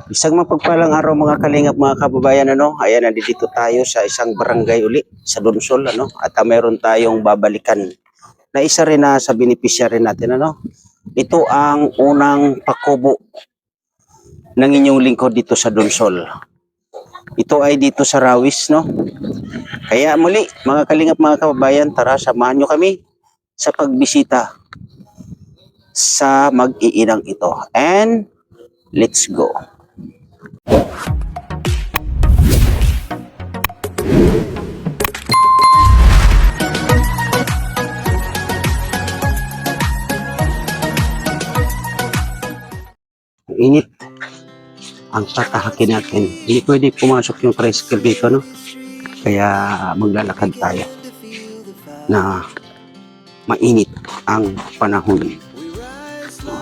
Isang mapagpalang araw mga kalingap mga kababayan Ayan, nandito tayo sa isang barangay uli sa Donsol at meron tayong babalikan na isa rin na sa beneficiary natin Ito ang unang pakubo ng inyong lingkod dito sa Donsol. Ito ay dito sa Rawis Kaya muli mga kalingap mga kababayan, tara samahan nyo kami sa pagbisita sa mag-iinang ito. And let's go. Init ang tatahakin natin. Hindi pwede pumasok yung tricycle dito, Kaya maglalakad tayo na mainit ang panahon.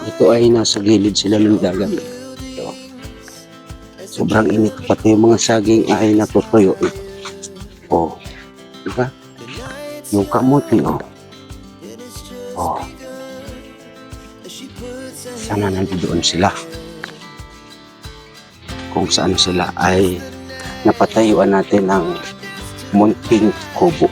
Ito ay nasa gilid sila ng dagat. Ito. Sobrang init. Pati yung mga saging ay natutuyo. Oh, diba? Yung kamuti, Oh. Sana nandoon sila. Kung saan sila ay napatayuan natin ng munting kubo.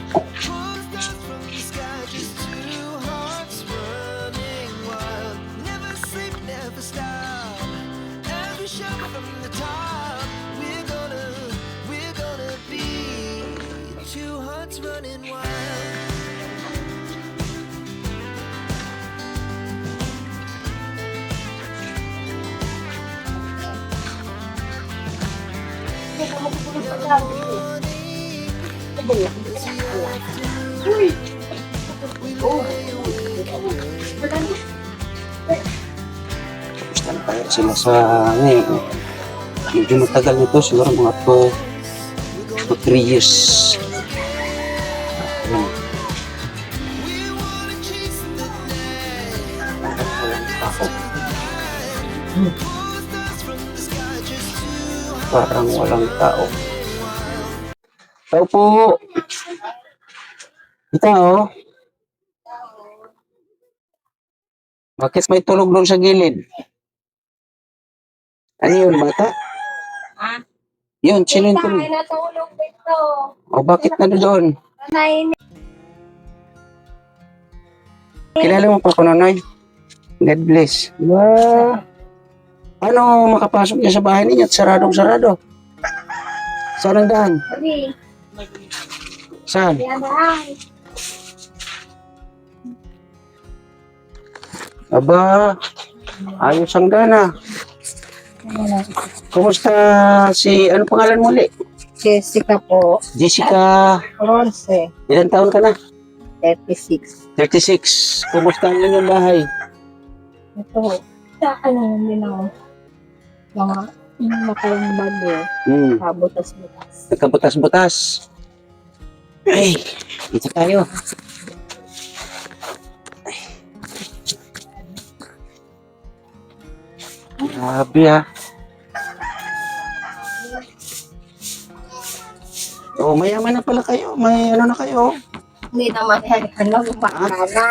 Tapos tayo sila sa medyo matagal nito, siguro mga 2 to 3 years. Parang walang tao. Tao po. Ito, Bakit may tulog doon sa gilid? Ano yun, bata? Yun, sino yung tulog? Natulog dito. O, bakit na doon? Nainis. Kilala mo pa ko, Nonoy? God bless. Wow. Ano, makapasok niya sa bahay niya at saradong-sarado? Saan ang daan? Sabi, Saan? yabahay. Aba, ayos ang dana. Kumusta ano pangalan mo ulit? Jessica po. Jessica, Ronce. ilang taon ka na? 36. 36. Kumusta ang inyong bahay? Ito. Sa hindi na mga nakarang bagyo. Kabutas-butas. Nagkabutas-butas. Ay, dito tayo. Grabe Oh, mayaman na pala kayo. May ano na kayo. Hindi naman yan. Gumagana.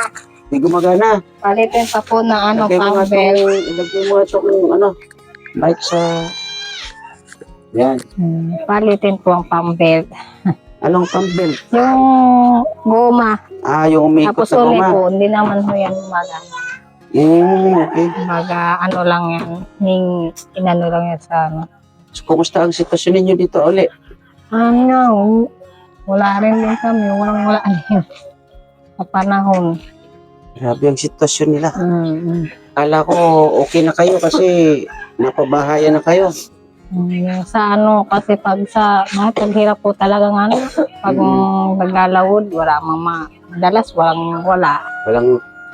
Hindi gumagana. Palitin pa po na Ilagay mo nga pambel. ilagay mo nga itong light sa... Yan. Palitin po ang pambel. Anong pambel? Yung goma. Yung umikot Tapos na uli guma. po, hindi naman ho yan gumagana. Okay. Ano lang yan. Inano lang yan sa So, kumusta ang sitwasyon ninyo dito uli? Wala rin din kami. Wala din. Sa panahon. Grabe ang sitwasyon nila. Mm-hmm. Kala ko okay na kayo kasi napabahayan na kayo. Sa kasi paghirap po talaga pag naglalawod, wala dalas wala.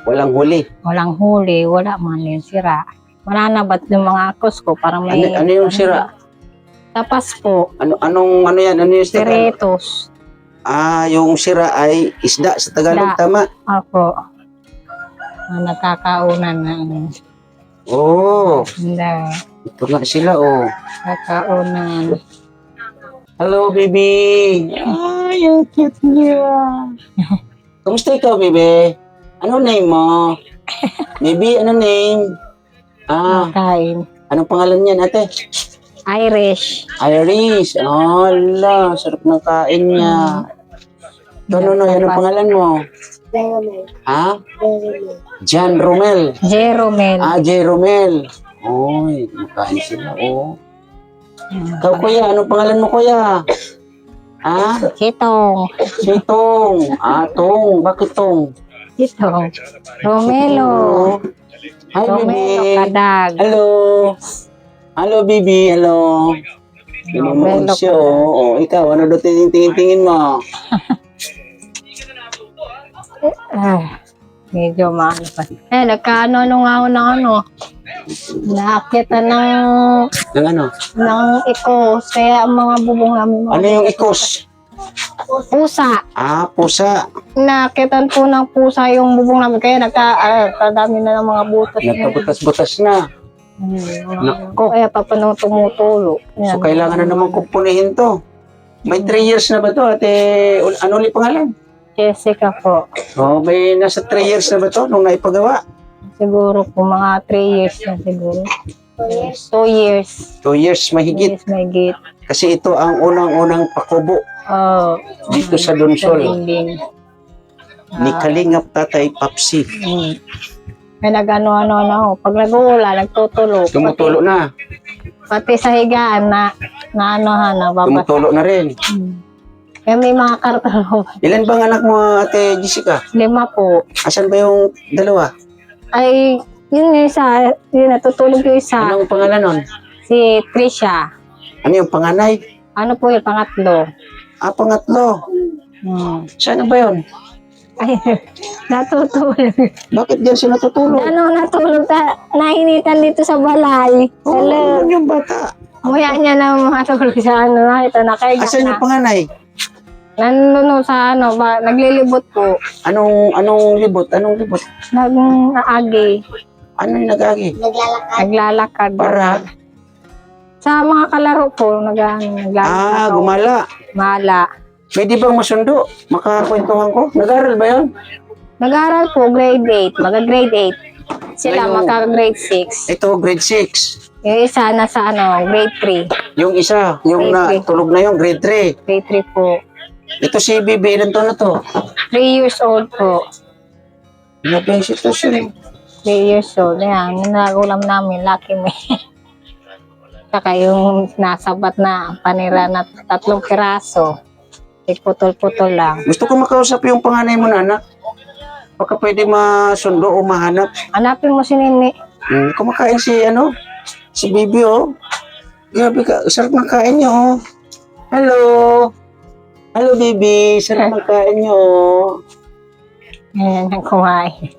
Walang huli. Walang huli, wala man yung sira. Wala na ba't yung mga akos ko para may... Ano yung sira? Tapas po. Ano yan? Ano yung sira? Piretos. Yung sira ay isda sa Tagalog, Isda. tama? Ako. Nagkakaunan na. Oo. Hindi. Ito nga sila, Nagkaunan. Hello, baby. Ay, ang cute niya. Kamusta ikaw, baby? Ano name mo? Baby, ano name? Kain. Anong pangalan niyan, ate? Irish. Iris. Ala, sarap ng kain niya. Ano ang pangalan mo? Ha? Jan Romel. Jeromel. J. Romel. Oy, makain sila, oh. Ikaw, kuya, anong pangalan mo, kuya? Ha? Kitong. Si Tong. Tong. Bakit Tong? Kitong. Romelo. Hi, Romelo baby. Kadag. Hello. Hello, baby. Hello. Inunood Romelo siya, oh. Ikaw, ano daw tingin mo? Medyo mahal pa. Nagkaano nga ako ng ano. Nakakita Ng ano? ng ikos. Kaya ang mga bubong namin. Ano yung ikos? Pusa. Pusa. Nakitan po ng pusa yung bubong namin. Kaya kadami na ng mga butas. Nagkabutas-butas na. Nako. Kaya papanong tumutulo. So, kailangan na naman kumpunihin to. May 3 years na ba to, ate? Ano ulit pangalan? Jessica po. May nasa 3 years na ba to nung naipagawa? Siguro po mga 3 years na siguro. 2 years. 2 years mahigit. Yes, may gate. Kasi ito ang unang-unang pakubo Oh. dito sa Donsol. Dingding. Ni Kalingap Tatay Papsi. May nag-ano-ano na ako. Pag nag-uula, nagtutulo. Tumutulo na. Pati sa higaan na ano na babasa. Tumutulo na rin. Kaya may mga karton. Ilan bang anak mo, ate Jessica? 5 po. Asan ba yung dalawa? Ay, yun yung isa. Yun, natutulog yung isa. Anong pangalan nun? Si Trisha. Ano yung panganay? Ano po yung pangatlo? Pangatlo. Saan ba yun? Ay, natutulog. Bakit diyan siya natutulog? Ano, natulog nahinitan dito sa balay. Hello. Ano yung bata? Muya niya na matulog sa ano. Ito, nakahiga Asan na. yung panganay? Nandun sa ano, naglilibot po. Anong libot? Anong libot? Nag-aagi. Ano yung nag-agi? Naglalakad. Para? Sa mga kalaro po, naglalakad. Gumala. Mala. Pwede bang masundo? Makakwentuhan ko? Nag-aral ba yun? Nag-aaral po, grade 8. Grade 8. Sila, Ayun. grade 6. Ito, grade 6. Yung isa nasa grade 3. Yung isa, yung Grade tulog na yung grade 3. Grade 3 po. Ito si Bibi, ilan taon na to? 3 years old po. Grabe ang sitwasyon. 3 years old. Yan, yung nagulam namin, Lucky Me. Saka yung nasabat na panira na 3 piraso. Putol-putol lang. Gusto ko makausap yung panganay mo na anak. Baka pwede masundo o mahanap. Hanapin mo si Nini. Kumakain si Bibi, oh. Grabe ka, sarap ng kain niyo, oh. Hello. Hello, Bibi. Sarap ng kain niyo, oh. Ayan ang kumain.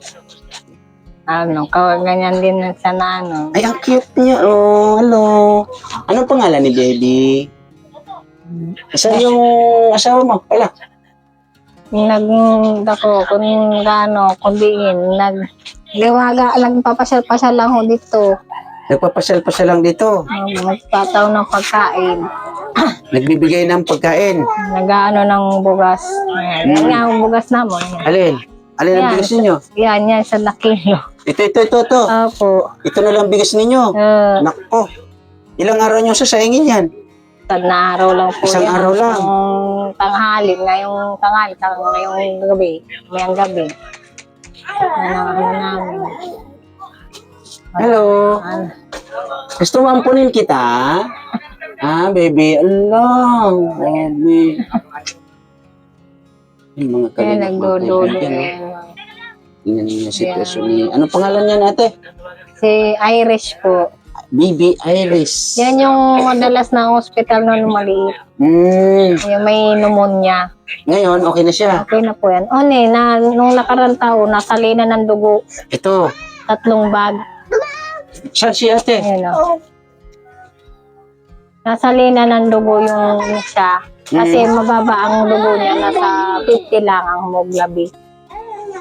Ganyan din sa ano. Ay, ang cute niya, oh. Hello. Anong pangalan ni Baby? Saan yung asawa mo? Wala. Nagdako kung gaano, kundiin, nagpapasyal-pasyal lang ho dito. Nagpapasyal-pasyal lang dito. Magpataw ng pagkain. Nagbibigay ng pagkain. Nag-ano ng bugas. Yan nga ang bugas namin. Alin? Alin ang Yan. bigas ninyo? Yan, sa nakilo. Ito. Opo. Ito na lang bigas ninyo. Nako. Ilang araw nyo sasayangin yan? Na araw lang po. Isang yan. araw lang. Yung tanghali, ngayong gabi. Mayang gabi. Ano namin. Hello. Gusto mo ampunin kita? Baby. Allah. Baby. Yung mga Kaya kalingap mga nagdodolo. kaibigan, oh. Tingnan niyo yung sitwasyon niya. Anong pangalan niya ate? Si Irish po. Bibi Iris. Yan yung madalas na hospital noon maliit. Yung may pneumonia. Ngayon, okay na siya. Okay na po yan. Nung nakarang taon, nasalina ng dugo. Ito. 3 bag. Saan si ate? Ayan o. Nasalina ng dugo yung isa. Kasi mababa ang dugo niya. Nasa 50 lang ang hemoglobin.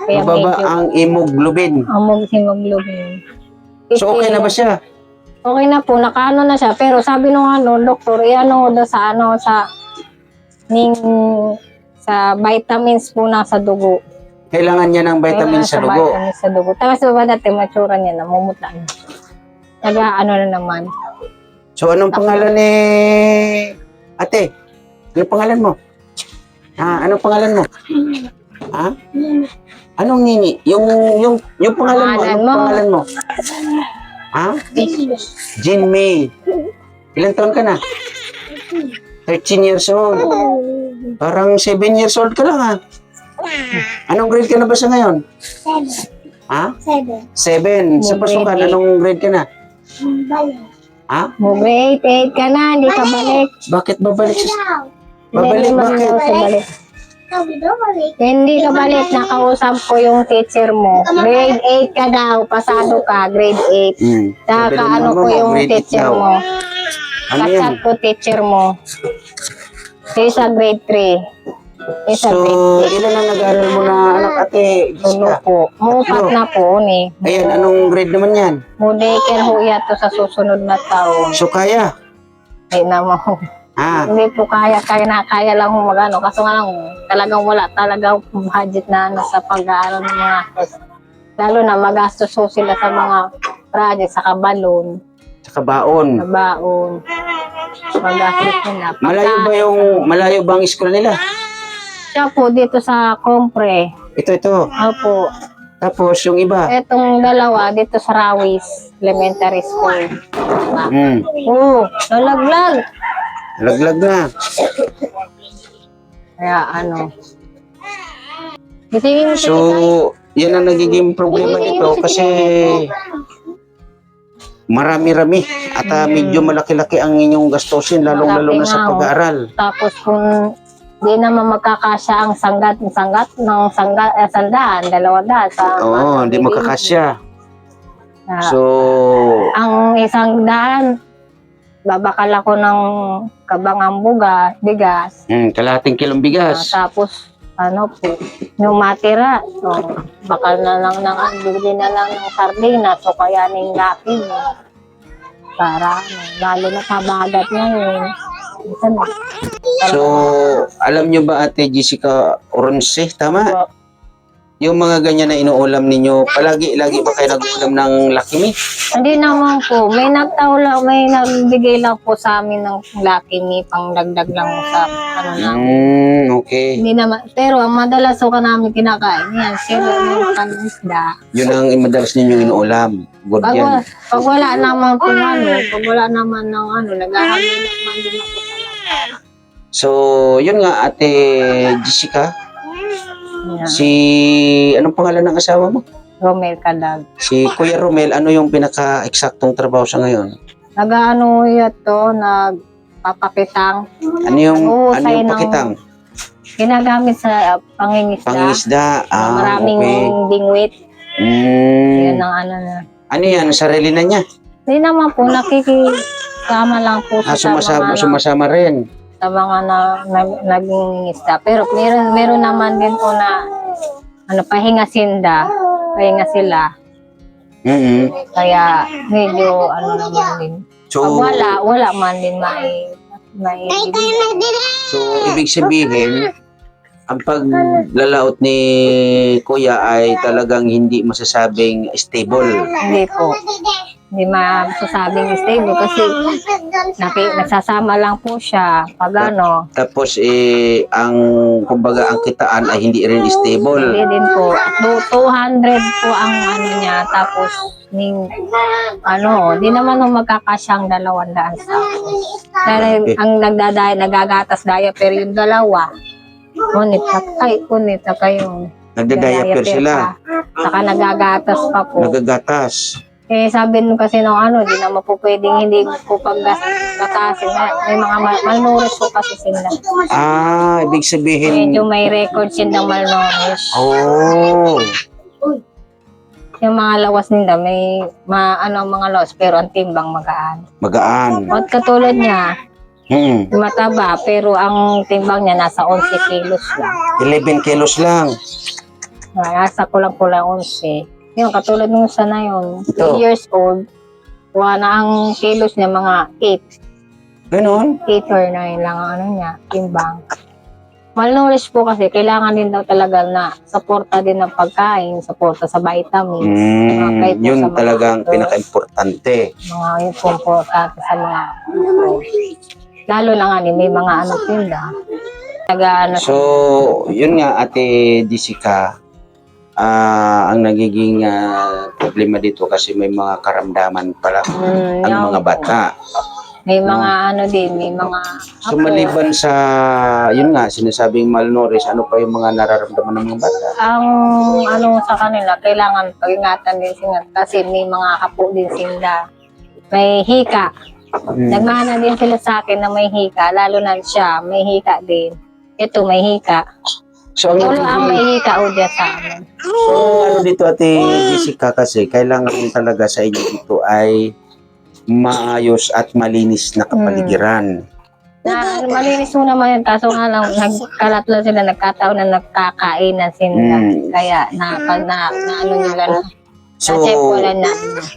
Kaya Mababa ang hemoglobin. hemoglobin. So, okay na ba siya? Okay na po, nakaano na siya. Pero sabi nung doktor, daw sa vitamins po na sa dugo. Kailangan niya ng vitamin sa dugo. Vitamins sa dugo. Tapos ba dati, matsura niya, namumuta na. Na naman. So, anong pangalan ni ate? Anong pangalan mo? Anong pangalan mo? Ha? Anong Nini? Yung pangalan mo, anong pangalan mo? Ha? Jean May. Ilang taon ka na? 13 years old. Parang 7 years old ka lang, ha? Anong grade ka na ba sa ngayon? Ha? 7. Sa pasukan, anong grade ka na? Ha? Grade 8 ka na, hindi ka balik. Bakit babalik Hindi naman bakit? daw siya balik. Hindi ka balik, nakausap ko yung teacher mo. Grade 8 ka daw, pasado ka, grade 8. Saka Sabi ng ano mama ko mo, yung grade 8 teacher daw. mo. Ano yan? Kachat ko teacher mo. Isa grade 3. Isa So, grade ilan ang nag-aaral mo na anak ate? 3. Tulo Jessica? po. Mupat na po ni. Ayan, anong grade naman yan? Mudaycare ho yato sa susunod na taon. So, kaya? Ay naman. Hindi po kaya lang ho magano. Kaso nga lang, talagang wala talagang budget na ano sa pag-aaral ng mga lalo na magastos ho sila sa mga project, sa kabalon, Sa kabaon. sa baon. Magastos nila. Malayo ba ang school nila? Siya po dito sa Compre. Ito. Opo. Tapos, yung iba? Etong dalawa dito sa Rawis Elementary School. Oo, nalaglag. Laglag na. Kaya ano. Gisingin mo So, yan ang nagiging problema dito kasi marami-rami at medyo malaki-laki ang inyong gastusin lalong-lalo na sa pag-aaral. Tapos kung di naman magkakasya ang sandaan, 200 sa Oo, hindi magkakasya. So, ang 100 babakal ako ng kabangang bigas. kalahating kilong bigas. Tapos ano po, yung matira. So, bakal na lang bili na lang ng sardinas o kaya ng lapin. Para lalo na kabagat ngayon. So, alam nyo ba Ate Jessica Oronce, tama? Yung mga ganyan na inuulam ninyo, lagi ba kayo nag-ulam ng Lucky Me? Hindi naman po. May nagbigay lang po sa amin ng Lucky Me, pang dagdag lang sa ano namin. Okay. Hindi naman. Pero ang madalas ko namin kinakain, yan, sila yung panisda. Yun ang madalas ninyong inuulam. Good yan. Pag wala naman po pag wala naman ng naghahanap man din ako sa labas. So, yun nga Ate Jessica, Yeah. anong pangalan ng asawa mo? Romel Kadag. Si Kuya Romel, ano yung pinaka-eksaktong trabaho sa ngayon? Nag-ano yato, nagpapakitang. Ano yung Nag-uusay ng- pakitang? Ginagamit sa pangingisda. Pangisda. Maraming Okay. dingwit. Yan Mm. ang na. Ano yan? Sarili na niya? Hindi naman po, nakikisama lang po siya Sumasama rin. sa mga naging isda. Pero meron naman din po na pahinga sila. Kaya medyo naman din. So, Pag wala man din may so, ibig sabihin, ang paglalaot ni Kuya ay talagang hindi masasabing stable. Hindi po. Hindi masasabing stable kasi nagsasama lang po siya pag Tapos, kumbaga, ang kitaan ay hindi rin stable. Hindi din po. 200 po ang niya. Tapos, di naman magkakasyang 200 sa ako. Dahil ang nagagatas diaper yung dalawa. Unit na kayo. Nagda-diaper sila. Saka nagagatas pa po. Nagagatas. Sabi nung kasi di naman po pwedeng hindi po paggatasin. May mga malnourished po kasi sila. Ibig sabihin, Medyo may record sila ng malnourished. Yung mga lawas nila, may mga lawas, pero ang timbang magaan. At katulad niya, mataba, pero ang timbang niya nasa 11 kilos lang. 11 kilos lang. Nasa kulang-kulang 11. Yung katulad nung isa na yun, 3 Ito. years old, na ang kilos niya mga 8. Ganon? 8 or 9 lang ang timbang. malnourished po kasi kailangan din daw talaga na suporta din ng pagkain, suporta sa vitamins. Kahit po Yun sa mga talagang fruits, pinaka-importante. mga yun po importante sa mga lalo na nga may mga ano tinda. Nag-ano So, yun nga, Ate Jessica, ang nagiging problema dito kasi may mga karamdaman pala ang yun mga po. bata. May mga ano din, may mga So, maliban sa, yun nga, sinasabing malnourished, ano pa yung mga nararamdaman ng mga bata? ang ano sa kanila, kailangan pag-ingatan din sila kasi may mga kapo din sila. May hika. Nagmana din sila sa akin na may hika, lalo na siya, may hika din. Ito, may hika. So, Tulo ang may hika o dyan sa amin. So, ano dito, Ate Jessica, kasi kailangan talaga sa inyo dito ay maayos at malinis na kapaligiran. Na, malinis mo naman yan, kaso nga lang, nagkalat lang sila, nagkataon na nagkakainan sila. Kaya, na ano nila na. So, Kasi wala na.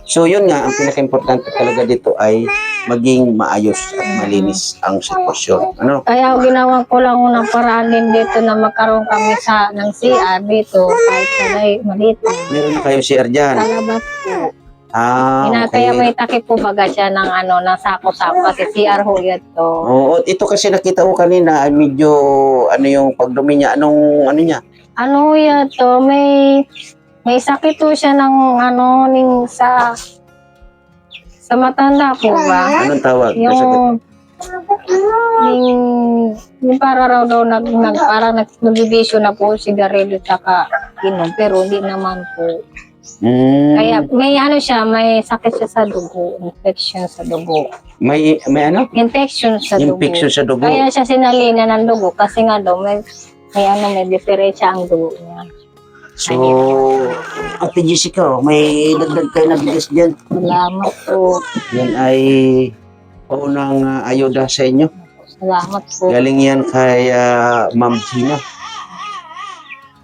so, yun nga, ang pinaka-importante talaga dito ay maging maayos at malinis ang sitwasyon. Ano? Kaya ginawa ko lang unang paraan din dito na magkaroon kami ng CR dito, kahit sanay maliit. Meron na kayo CR dyan. Sa labas po. Okay. Kaya may takip po baga siya ng ano, ng sako-sako kasi CR ho yan to. Oo, ito kasi nakita ko kanina ay medyo ano yung pagdumi niya, anong ano niya? Ano yan to, may sakit po siya ng ano, sa matanda po ba? Anong tawag? Nasakit? Yung para raw daw parang nagbibisyo na po sigarilyo tsaka inom, pero hindi naman po. Kaya may ano siya, may sakit siya sa dugo, infection sa dugo. May ano? Infection sa dugo. Infection sa dugo. Kaya siya sinalina ng dugo kasi nga daw may diferensya ang dugo niya. So, Ate Jessica, may dagdag kayo na bigas dyan. Salamat po. Yan ay unang ayuda sa inyo. Salamat po. Galing yan kay Ma'am Gina.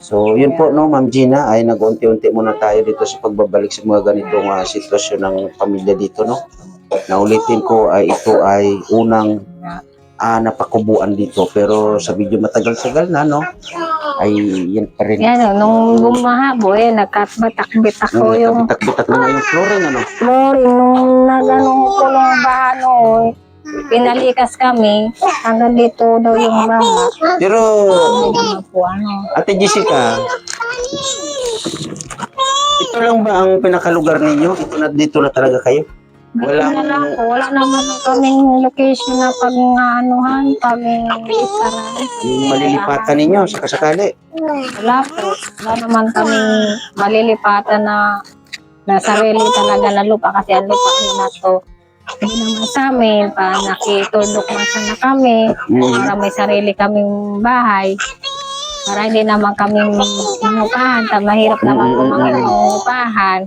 So, yun po, no, Ma'am Gina, ay nag-unti-unti muna tayo dito sa pagbabalik sa mga ganitong sitwasyon ng pamilya dito, no. Naulitin ko ay ito ay unang napakubuan dito. Pero sa video matagal-tagal na, no, ay yan pa rin. Yan, nung bumahabo, nagkatbatak-bit ako yung Bitak-bitak na yung flooring, ano. flooring, nung naganong ko nung baha noon, pinalikas kami, hanggang dito daw yung baha. Pero, Ano po, Ate Jessica, ito lang ba ang pinakalugar ninyo? Dito na talaga kayo? Wala naman kaming location na pag-anuhan, pag-isaran. Yung malilipatan ninyo sa kasakali? Wala po. Wala naman kaming malilipatan na sarili talaga na lupa kasi ang lupa na to. Hindi naman sa amin, nakitulog man sana kami, para may sarili kaming bahay. Para hindi naman kaming mangupahan, mahirap naman kung mga mangupahan.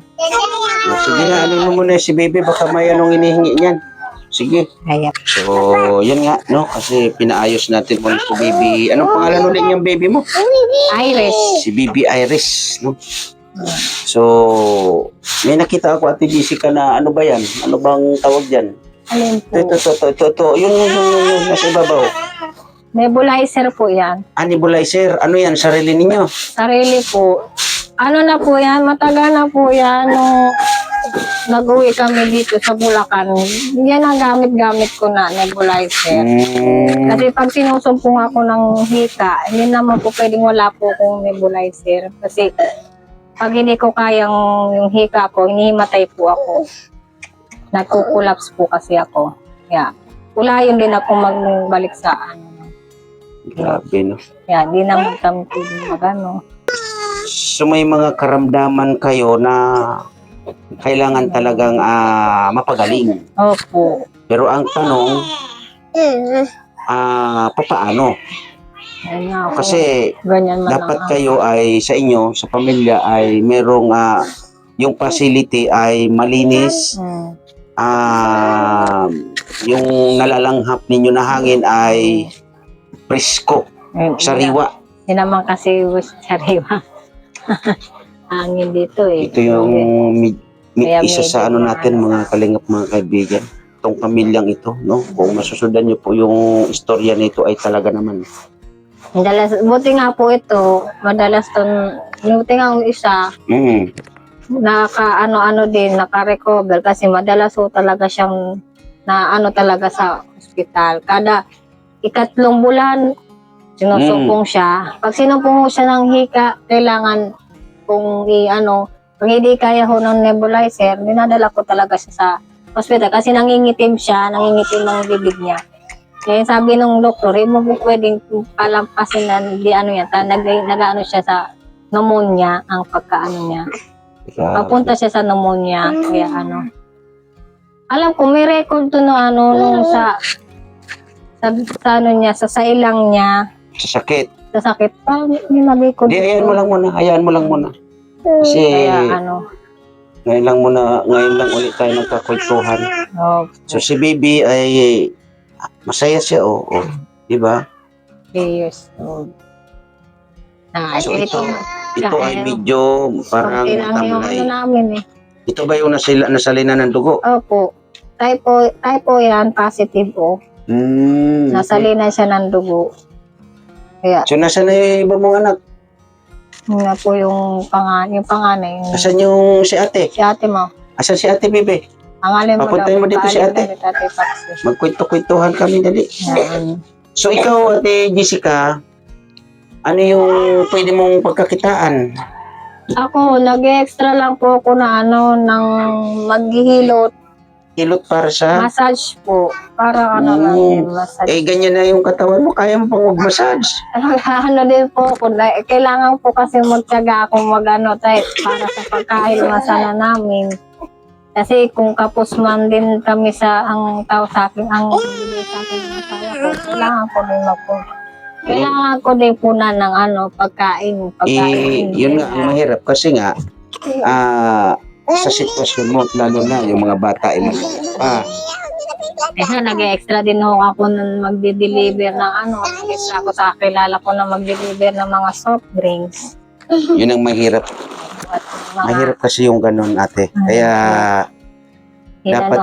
Sige na, ano mo muna si baby, baka may anong inihingi niyan. Sige. Kaya, So, yun nga, no? Kasi pinaayos natin muna si baby. Anong pangalan ulit yung baby mo? Iris. Si baby Iris, no? So, may nakita ako, Ate Jessica, na ano ba yan? Ano bang tawag dyan? Alin po? Ito. Yun, nasa ibabaw. Nebulizer po yan. Nebulizer. Ano yan? Sarili ninyo? Sarili po. Ano na po yan? Matagal na po yan. Nung nag-uwi kami dito sa Bulacan, yan ang gamit-gamit ko na nebulizer. Kasi pag sinusumpong ako ng hika, hindi naman po pwedeng wala po akong nebulizer. Kasi pag hindi ko kayang yung hika ko, hinihimatay po ako. Nagkukulaps po kasi ako. Yeah. Ulayon din ako magbalik sa ano. Grabe, no? Yeah, di naman kami pwedeng magano. So, may mga karamdaman kayo na kailangan talagang mapagaling. Opo. Pero ang tanong, papaano? Ayun nga po. Kasi Ganyan man dapat lang kayo ay sa inyo, sa pamilya ay merong yung facility ay malinis, yung nalalanghap ninyo na hangin ay presko, sariwa. Hindi naman kasi sariwa. Hangin dito eh. Ito yung Kaya isa sa medyo natin mga kalingap, mga kaibigan. Itong pamilyang ito, no? Kung masusundan niyo po yung istorya nito ay talaga naman Buti nga po ito, madalas buti nga ang isa, ano din, naka-recover kasi madalas po talaga siyang na ano talaga sa ospital. Kada ikatlong bulan, sinusumpong siya. Pag sinumpong siya ng hika, kailangan kung pag hindi kaya ho ng nebulizer, dinadala ko talaga siya sa ospital kasi nangingitim ang bibig niya. Kaya sabi ng doktor, mo pwedeng palampasin na nag-ano siya sa pneumonia ang pagkaano niya. Papunta siya sa pneumonia, kaya alam ko may record to nung sa ilang niya. Sa sakit. Sa sakit. Hindi na-record. Di, hayaan mo lang muna. Kasi, kaya ngayon lang ulit tayo nagkakwentuhan. So, si baby ay masaya siya, di ba? 3 years old. So, ito ay medyo parang tamlay. Namin eh. Ito ba yung nasalina ng dugo? Opo. Typo yan, positive po. Nasalina siya ng dugo. Kaya, So, nasa na yung iba mong anak? yun na po yung panganay. Asan yung si ate? Si ate mo. Asan si ate, bebe? Ang alin mo Papuntahin mo dito si ate. Magkwento-kwentuhan kami dali. So, ikaw, ate Jessica, ano yung pwede mong pagkakitaan? Ako, nag-extra lang po ako na ng maghihilot. Hilot para sa... Massage po. Para massage. ganyan na yung katawan mo. Kaya mo pang mag-massage. Din po ako. Kailangan po kasi magtyaga akong para sa pagkain masana namin. Kasi kung kapos man din kami ang tao sa akin, ang bibigay sa akin ng asawa ko, kailangan ko din kailangan ko din punan ng pagkain. Yun nga, ang mahirap. Kasi nga, sa sitwasyon mo, lalo na yung mga bata ay nag-extra din ako nang magde-deliver ng extra ako sa kilala ko na magde-deliver ng mga soft drinks. Yun ang mahirap. Mahirap kasi yung ganun, ate. Kaya, dapat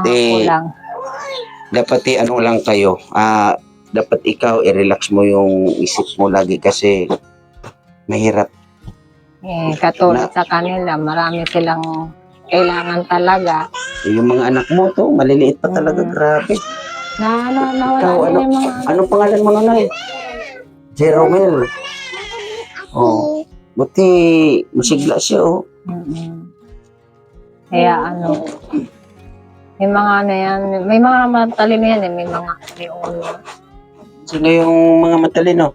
lang kayo. Dapat ikaw, i-relax mo yung isip mo lagi kasi mahirap. Katulad sa kanila, marami silang kailangan talaga. Yung mga anak mo to, maliliit pa talaga, grabe. Nawala yung mga... Anong pangalan mo nanay? Jeromel. Buti masigla siya, Kaya may mga may mga matalino yan may mga Sino yung mga matalino?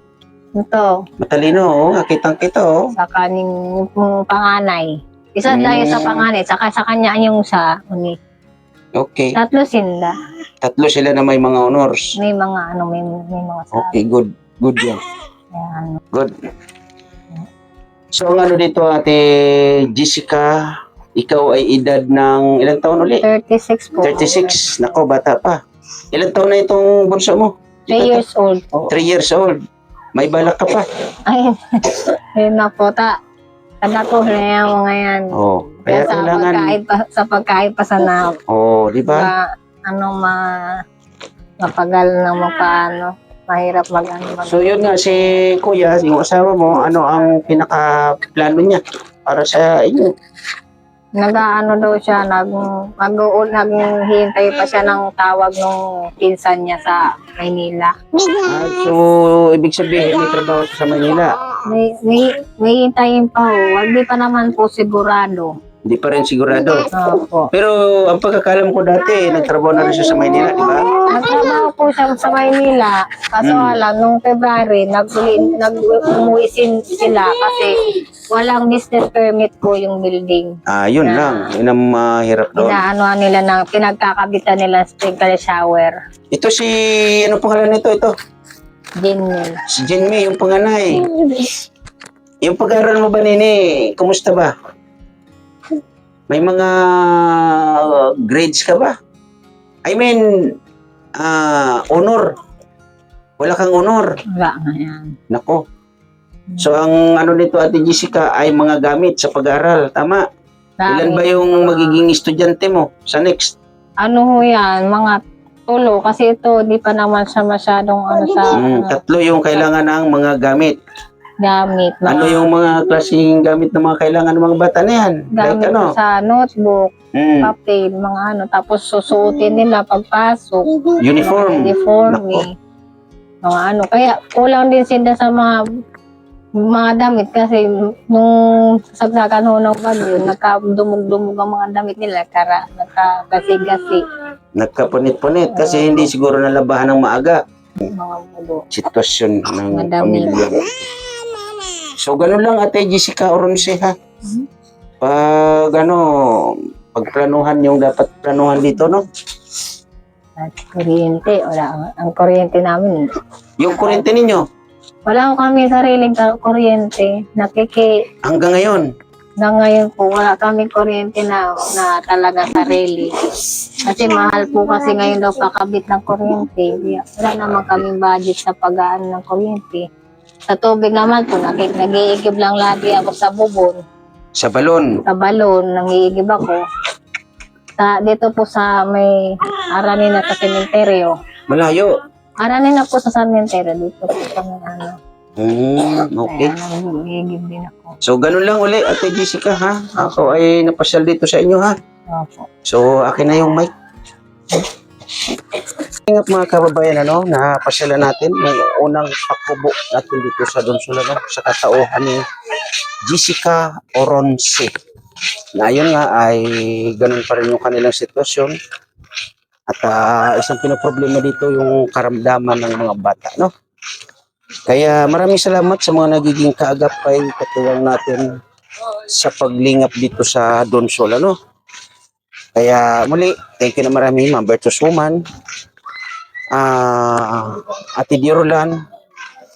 Ito. Matalino, kitang-kita, Sa kaning panganay. Isa lang yung sa panganay, saka sa kanya yung sa Okay. Tatlo sila. Tatlo sila na may mga honors. May mga may mga sa. Okay, good. Good yan. Good. So, ang dito, ate Jessica, ikaw ay edad ng ilang taon uli? 36 po. 36. Nako, bata pa. Ilang taon na itong bunso mo? 3 years old po. 3 years old. May balak ka pa. Ayun na po, kada ko na yung mga yan. Kaya kailangan... Sa pagkain pa sana. Di ba? Mapagal na mahirap So yun nga, si kuya, yung asawa mo, ano ang pinaka-plano niya para sa inyo? Daw siya, naghihintay pa siya ng tawag ng pinsan niya sa Maynila. So, ibig sabihin, may trabaho sa Manila? May hintayin pa ho. Hindi pa naman po sigurado. Hindi pa rin sigurado. Opo. Pero ang pagkakalam ko dati, nagtrabaho na rin siya sa Maynila, di ba? Nagtrabaho po siya sa Maynila. Kaso nung February, umuwi sila kasi walang business permit po yung building. Yun lang. Yun ang mahirap doon. Nila pinagkakabitan nila sprinkler shower. Ito si, ano pangalan nito? Ito? Jinmei. Si Jinmei, yung panganay. Yung pag-aaral mo ba, Nini? Kumusta ba? May mga grades ka ba? I mean, honor. Wala kang honor. Wala nga yan. Nako. So, ang nito, Ate Jessica, ay mga gamit sa pag-aaral. Tama? Ilan ba yung magiging estudyante mo sa next? Ano ho yan? Mga tulo kasi ito di pa naman siya masyadong ano sa Tatlo yung kailangan ng mga gamit. gamit. Ano yung mga klaseng gamit na mga kailangan ng mga bata na yan? Like gamit ano? sa notebook, Mm, papel, mga ano. Tapos susuotin nila pagpasok. uniform. Mga uniforme. Mga ano. Kaya kulang din sila sa mga damit kasi nung sagsakan ho ng bagyo, nagkadumog-dumog ang mga damit nila, nagkagasi-gasi. Nagkapunit-punit kasi hindi siguro nalabahan ng maaga. Mga mudo. Sitwasyon ng Madami. pamilya. So, ganun lang Ate Jessica Oronce ha. Mhm. Pagplanuhan yung dapat planuhan dito, no? At kuryente, wala. Ang kuryente namin, Yung kurente ninyo, wala ko kami sariling kuryente. hanggang ngayon, Ngayon po, wala kami kuryente na talaga sarili. Kasi mahal po kasi ngayon daw kakabit ng kuryente. Wala naman kaming budget sa pag-aan ng kuryente. Sa tubig naman po, nag-iigib lang lagi ako sa bubon. sa balon, Sa balon, nangiigib ako. Dito po sa may Aranin na sa sementeryo. malayo. Aranin na po sa sementeryo. Dito po sa may ano. Okay. Kaya nangiigib din ako. So, ganun lang uli, Ate Jessica, ha? Ako ay napasyal dito sa inyo, ha? Opo. So, akin na yung mic. Ingat mga kababayan, napasyalan natin yung unang pakbubo natin dito sa Donsol, sa katauhan ni Jessica Oronce. Na ayun nga ay ganun pa rin yung kanilang sitwasyon. At isang pinoproblema dito yung karamdaman ng mga bata, no? Kaya maraming salamat sa mga nagiging kaagapay katuwang natin sa paglingap dito sa Donsol, Kaya muli, thank you na marami, Ma'am Bertus Woman, Ate Dirolan,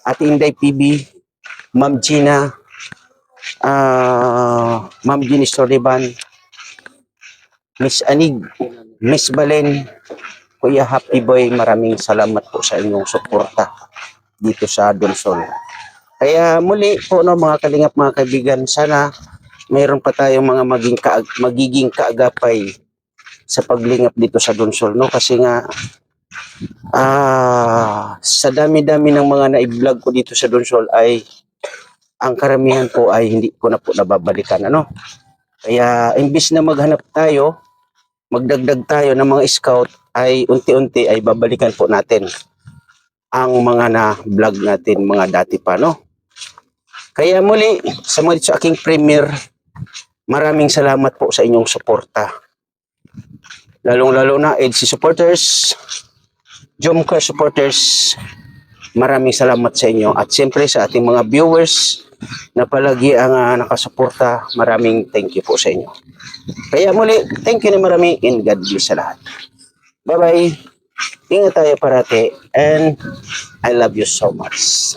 Ate Inday PB, Ma'am Gina, Ma'am Ginny Sordiban, Miss Anig, Miss Balen, Kuya Happy Boy, maraming salamat po sa inyong suporta dito sa Donsol. Kaya muli po mga kalingap, mga kaibigan, sana mayroon pa tayong mga magiging kaagapay sa paglingap dito sa Donsol, kasi nga sa dami-dami ng mga na-vlog ko dito sa Donsol ay ang karamihan po ay hindi ko na po nababalikan, Kaya imbis na maghanap tayo, magdagdag tayo ng mga scout, ay unti-unti ay babalikan po natin ang mga na-vlog natin mga dati pa, Kaya muli, sa aking premiere, maraming salamat po sa inyong suporta. Lalong-lalo na EDC supporters, Jomcar supporters, maraming salamat sa inyo. At siyempre sa ating mga viewers na palagi ang nakasuporta, maraming thank you po sa inyo. Kaya muli, thank you na marami and God bless sa lahat. Bye-bye. Ingat tayo parati and I love you so much.